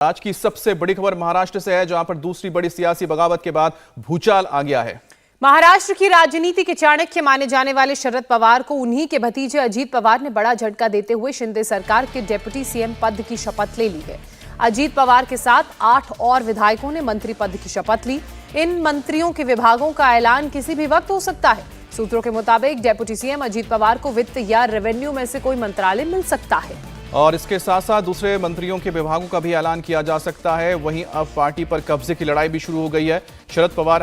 आज की सबसे बड़ी खबर महाराष्ट्र से है, जहां पर दूसरी बड़ी सियासी बगावत के बाद भूचाल आ गया है। महाराष्ट्र की राजनीति के चाणक्य माने जाने वाले शरद पवार को उन्हीं के भतीजे अजीत पवार ने बड़ा झटका देते हुए शिंदे सरकार के डिप्टी सीएम पद की शपथ ले ली है। अजीत पवार के साथ 8 और विधायकों ने मंत्री पद की शपथ ली। इन मंत्रियों के विभागों का ऐलान किसी भी वक्त हो सकता है। सूत्रों के मुताबिक डिप्टी सीएम अजीत पवार को वित्त या रेवेन्यू में से कोई मंत्रालय मिल सकता है और इसके साथ साथ दूसरे मंत्रियों के विभागों का भी ऐलान किया जा सकता है। वहीं अब पार्टी पर कब्जे की लड़ाई भी शुरू हो गई है। शरद पवार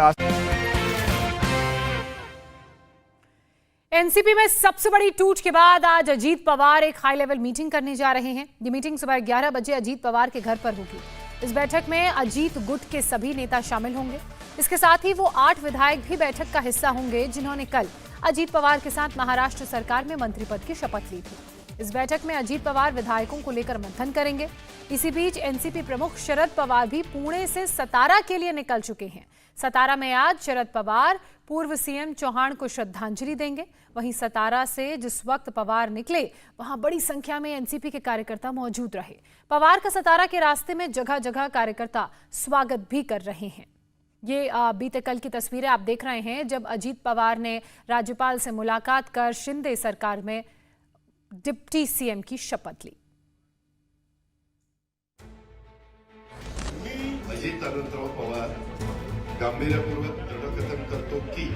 एनसीपी में सबसे बड़ी टूट के बाद आज अजीत पवार एक हाई लेवल मीटिंग करने जा रहे हैं। ये मीटिंग सुबह 11 बजे अजीत पवार के घर पर होगी। इस बैठक में अजीत गुट के सभी नेता शामिल होंगे। इसके साथ ही वो 8 विधायक भी बैठक का हिस्सा होंगे, जिन्होंने कल अजीत पवार के साथ महाराष्ट्र सरकार में मंत्री पद की शपथ ली थी। इस बैठक में अजीत पवार विधायकों को लेकर मंथन करेंगे। इसी बीच एनसीपी प्रमुख शरद पवार भी पुणे से सतारा के लिए निकल चुके हैं। सतारा में आज शरद पवार पूर्व सीएम चौहान को श्रद्धांजलि देंगे। वहीं सतारा से जिस वक्त पवार निकले, वहां बड़ी संख्या में एनसीपी के कार्यकर्ता मौजूद रहे। पवार का सतारा के रास्ते में जगह जगह कार्यकर्ता स्वागत भी कर रहे हैं। ये बीते कल की तस्वीरें आप देख रहे हैं, जब अजीत पवार ने राज्यपाल से मुलाकात कर शिंदे सरकार में डिप्टी सीएम की शपथ ली। अजित अनंतराव पवार गांभीर्यपूर्वक दृढकथन करतो की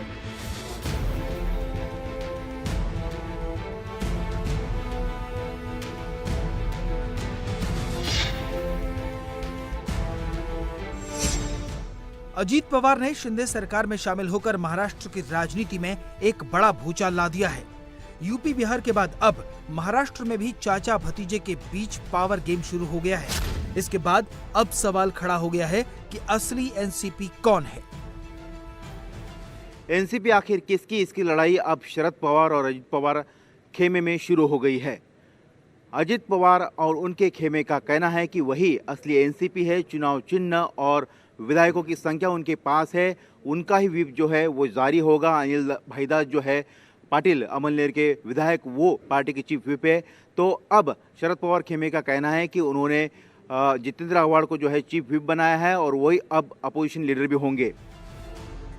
अजीत पवार ने शिंदे सरकार में शामिल होकर महाराष्ट्र की राजनीति में एक बड़ा भूचाल ला दिया है। यूपी बिहार के बाद अब महाराष्ट्र में भी चाचा भतीजे के बीच पावर गेम शुरू हो गया है। इसके बाद अब सवाल खड़ा हो गया है कि असली एनसीपी कौन है। एनसीपी आखिर किसकी, इसकी लड़ाई अब शरद पवार और अजीत पवार खेमे में शुरू हो गई है। अजीत पवार और उनके खेमे का कहना है कि वही असली एनसीपी है। चुनाव चिन्ह और विधायकों की संख्या उनके पास है। उनका ही व्हिप जो है वो जारी होगा। अनिल भाईदास जो है पाटिल अमलनेर के विधायक, वो पार्टी के चीफ व्हिप है। तो अब शरद पवार खेमे का कहना है कि उन्होंने जितेंद्र आव्हाड को जो है चीफ व्हिप बनाया है और वही अब अपोजिशन लीडर भी होंगे।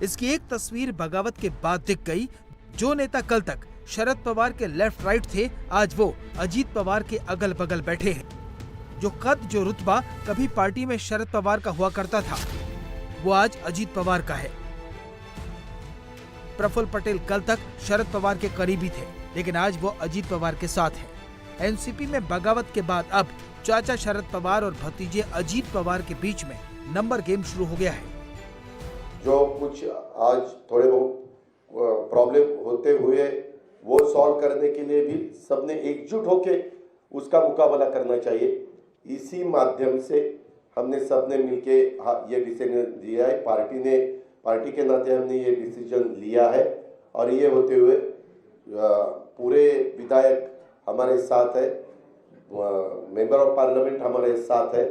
इसकी एक तस्वीर बगावत के बाद दिख गई। जो नेता कल तक शरद पवार के लेफ्ट राइट थे, आज वो अजीत पवार के अगल बगल बैठे हैं। जो कद, जो रुतबा कभी पार्टी में शरद पवार का हुआ करता था, वो आज अजीत पवार का है। प्रफुल्ल पटेल कल तक शरद पवार के करीबी थे, लेकिन आज वो अजीत पवार के साथ हैं। एनसीपी में बगावत के बाद अब चाचा शरद पवार और भतीजे अजीत पवार के बीच में नंबर गेम शुरू हो गया है। जो कुछ आज थोड़े बहुत प्रॉब्लम होते हुए वो सॉल्व करने के लिए भी सबने एकजुट होके उसका मुकाबला करना चाहिए। इसी माध्यम से हमने सबने मिलके ये डिसीजन दिया है। पार्टी के नाते हमने ये डिसीजन लिया है और ये होते हुए पूरे विधायक हमारे साथ है, मेंबर ऑफ पार्लियामेंट हमारे साथ है,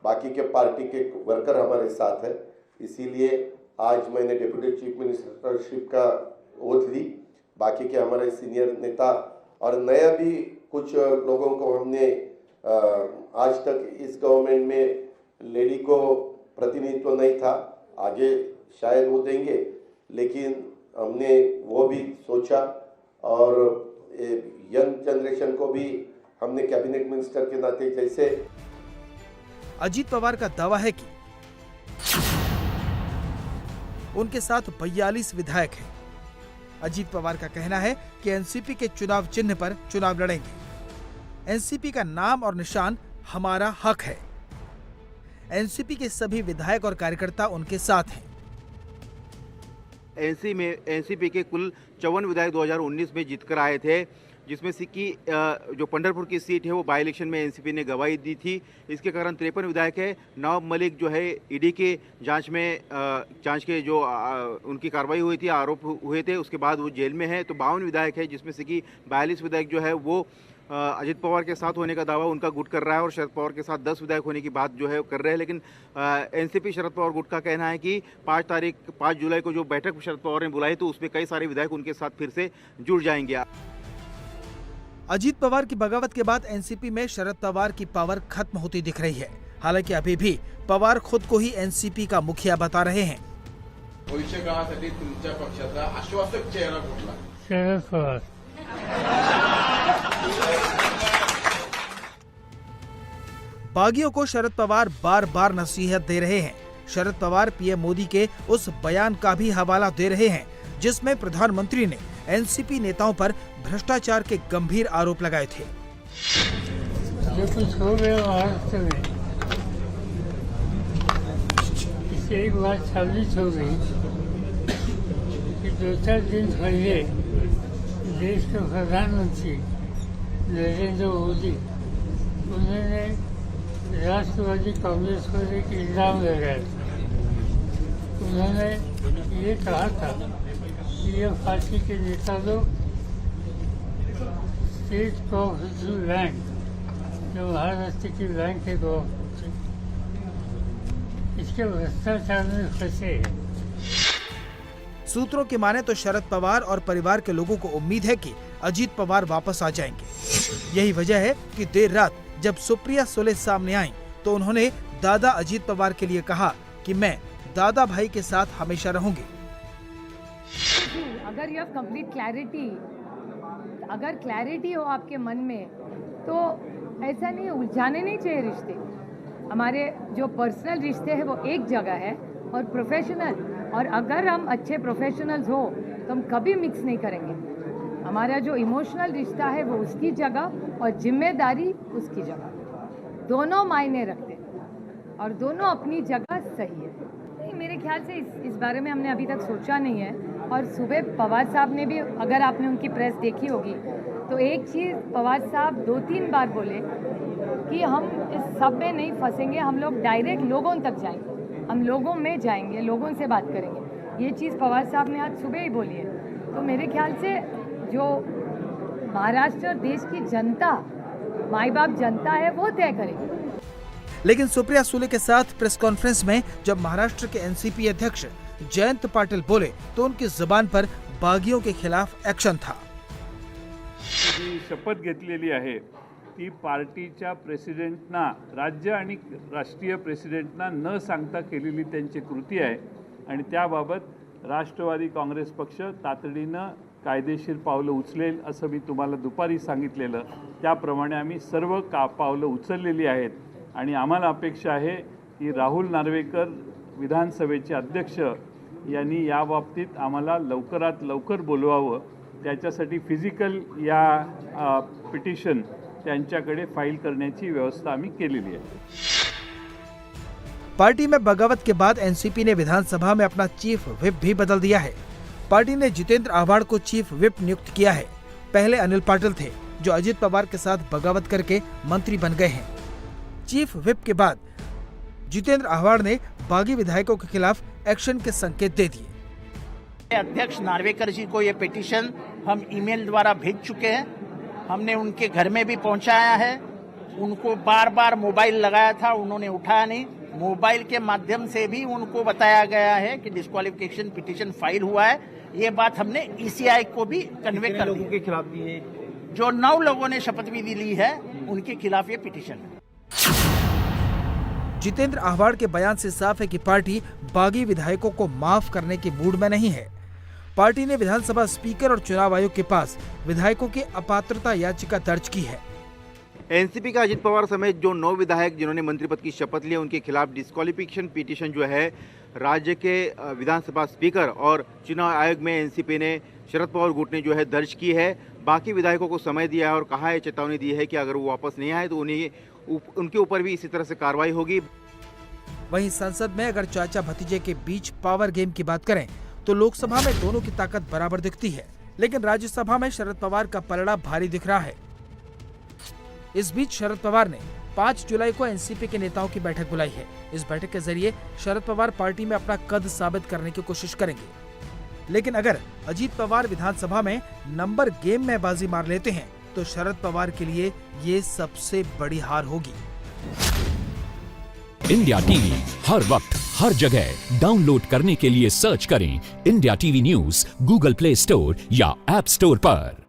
बाकी के पार्टी के वर्कर हमारे साथ है। इसीलिए आज मैंने डिप्टी चीफ मिनिस्टरशिप का ओथ ली। बाकी के हमारे सीनियर नेता और नया भी कुछ लोगों को हमने आज तक इस गवर्नमेंट में लेडी को प्रतिनिधित्व नहीं था, आगे शायद वो देंगे, लेकिन हमने वो भी सोचा और यंग जनरेशन को भी हमने कैबिनेट मिनिस्टर के नाते जैसे। अजीत पवार का दावा है कि उनके साथ 42 विधायक हैं। अजीत पवार का कहना है कि एनसीपी के चुनाव चिन्ह पर चुनाव लड़ेंगे। एनसीपी का नाम और निशान हमारा हक है। एनसीपी के सभी विधायक और कार्यकर्ता उनके साथ हैं। एनसीपी के कुल 54 विधायक 2019 में जीतकर आए थे, जिसमें से कि जो पंढरपुर की सीट है वो बाई इलेक्शन में एनसीपी ने गवाही दी थी। इसके कारण 53 विधायक है। नवाब मलिक जो है ईडी के जांच के जो उनकी कार्रवाई हुई थी, आरोप हुए थे, उसके बाद वो जेल में है। तो 52 विधायक है, जिसमें से कि 42 विधायक जो है वो अजीत पवार के साथ होने का दावा उनका गुट कर रहा है और शरद पवार के साथ 10 विधायक होने की बात जो है कर रहे हैं। लेकिन एनसीपी शरद पवार गुट का कहना है कि 5 जुलाई को जो बैठक शरद पवार ने बुलाई, तो उसमें कई सारे विधायक उनके साथ फिर से जुड़ जाएंगे। अजीत पवार की बगावत के बाद एनसीपी में शरद पवार की पावर खत्म होती दिख रही है। हालांकि अभी भी पवार खुद को ही एनसीपी का मुखिया बता रहे हैं। भविष्य काळासाठी तुमच्या पक्षाचा आश्वासक चेहरा कुठला? शरद पवार। बागियों को शरद पवार बार बार नसीहत दे रहे हैं। शरद पवार पीएम मोदी के उस बयान का भी हवाला दे रहे हैं जिसमें प्रधानमंत्री ने एनसीपी नेताओं पर भ्रष्टाचार के गंभीर आरोप लगाए थे। जो कुछ हो गया महाराष्ट्र में, इससे एक बात साबित हो गई कि 2-4 दिन पहले देश के प्रधानमंत्री नरेंद्र मोदी उन्होंने राष्ट्रवादी कांग्रेस पर एक इल्जाम लगाया था। उन्होंने ये कहा था कि ये पार्टी के नेता लोग स्टेट कोऑपरेटिव बैंक, जो महाराष्ट्र की बैंक है कोऑपरेटिव, इसके भ्रष्टाचार में फंसे हैं। सूत्रों की माने तो शरद पवार और परिवार के लोगों को उम्मीद है कि अजीत पवार वापस आ जाएंगे। यही वजह है कि देर रात जब सुप्रिया सुले सामने आई तो उन्होंने दादा अजीत पवार के लिए कहा कि मैं दादा भाई के साथ हमेशा रहूंगी। अगर यह कंप्लीट क्लैरिटी, अगर क्लैरिटी हो आपके मन में तो ऐसा नहीं, उलझाने नहीं चाहिए रिश्ते। हमारे जो पर्सनल रिश्ते हैं वो एक जगह है और प्रोफेशनल, और अगर हम अच्छे प्रोफेशनल्स हो तो हम कभी मिक्स नहीं करेंगे। हमारा जो इमोशनल रिश्ता है वो उसकी जगह और जिम्मेदारी उसकी जगह, दोनों मायने रखते हैं और दोनों अपनी जगह सही है। नहीं, मेरे ख्याल से इस बारे में हमने अभी तक सोचा नहीं है। और सुबह पवार साहब ने भी, अगर आपने उनकी प्रेस देखी होगी तो एक चीज़ पवार साहब 2-3 बार बोले कि हम इस सब में नहीं फंसेंगे, हम लोग डायरेक्ट लोगों तक जाएंगे, हम लोगों में जाएंगे, लोगों से बात करेंगे। ये चीज़ पवार साहब ने आज सुबह ही बोली है। तो मेरे ख्याल से जो महाराष्ट्र देश की जनता, माई बाप जनता है, वो तय करेगी। लेकिन सुप्रिया सुले के साथ प्रेस कॉन्फ्रेंस में जब महाराष्ट्र के एनसीपी अध्यक्ष जयंत पाटिल बोले तो उनकी जुबान पर बागियों के खिलाफ एक्शन था। जी शपथ घेतलेली आहे ती पार्टीच्या प्रेसिडेंटना, राज्य आणि राष्ट्रीय प्रेसिडेंटना न सांगता केलेली त्यांची कृती आहे आणि त्याबाबत राष्ट्रवादी काँग्रेस पक्ष तातडीनं कायदेशीर पावलं उचलेल असं मी तुम्हाला दुपारी सांगितलेलं। त्याप्रमाणे आम्ही सर्व पावलं उचललेली आहेत आणि आम्हाला अपेक्षा आहे की राहुल नार्वेकर विधानसभेचे अध्यक्ष यांनी या बाबतीत आम्हाला लवकरात लवकर बोलवावं। त्याच्यासाठी फिजिकल या पिटिशन त्यांच्याकडे फाइल करण्याची व्यवस्था आम्ही केलेली आहे। पार्टी में बगावत के बाद एनसीपी ने विधानसभा में अपना चीफ व्हिप भी बदल दिया है। पार्टी ने जितेंद्र आव्हाड को चीफ व्हिप नियुक्त किया है। पहले अनिल पाटिल थे जो अजीत पवार के साथ बगावत करके मंत्री बन गए हैं। चीफ व्हिप के बाद जितेंद्र आव्हाड ने बागी विधायकों के खिलाफ एक्शन के संकेत दे दिए। अध्यक्ष नार्वेकर जी को ये पिटीशन हम ईमेल द्वारा भेज चुके हैं। हमने उनके घर में भी पहुंचाया है। उनको बार बार मोबाइल लगाया था, उन्होंने उठाया नहीं। मोबाइल के माध्यम से भी उनको बताया गया है कि डिस्क्वालिफिकेशन पिटीशन फाइल हुआ है। ये बात हमने ईसीआई को भी कन्वे कर दी के खिलाफ भी है। जो 9 लोगों ने शपथ विधि ली है उनके खिलाफ ये पिटीशन है। जितेंद्र आव्हाड के बयान से साफ है कि पार्टी बागी विधायकों को माफ करने के मूड में नहीं है। पार्टी ने विधानसभा स्पीकर और चुनाव आयोग के पास विधायकों की अपात्रता याचिका दर्ज की है। एनसीपी का अजित पवार समेत जो 9 विधायक जिन्होंने मंत्री पद की शपथ ली, उनके खिलाफ डिस्क्वालिफिकेशन पिटीशन जो है राज्य के विधानसभा स्पीकर और चुनाव आयोग में एनसीपी ने, शरद पवार गुट ने जो है दर्ज की है। बाकी विधायकों को समय दिया है और कहा है, चेतावनी दी है कि अगर वो वापस नहीं आए तो उनके ऊपर भी इसी तरह से कार्रवाई होगी। वहीं संसद में अगर चाचा भतीजे के बीच पावर गेम की बात करें तो लोकसभा में दोनों की ताकत बराबर दिखती है, लेकिन राज्यसभा में शरद पवार का पलड़ा भारी दिख रहा है। इस बीच शरद पवार ने 5 जुलाई को एनसीपी के नेताओं की बैठक बुलाई है। इस बैठक के जरिए शरद पवार पार्टी में अपना कद साबित करने की कोशिश करेंगे। लेकिन अगर अजीत पवार विधानसभा में नंबर गेम में बाजी मार लेते हैं तो शरद पवार के लिए ये सबसे बड़ी हार होगी। इंडिया टीवी हर वक्त हर जगह डाउनलोड करने के लिए सर्च करें India TV news Google play store या ऐप स्टोर पर।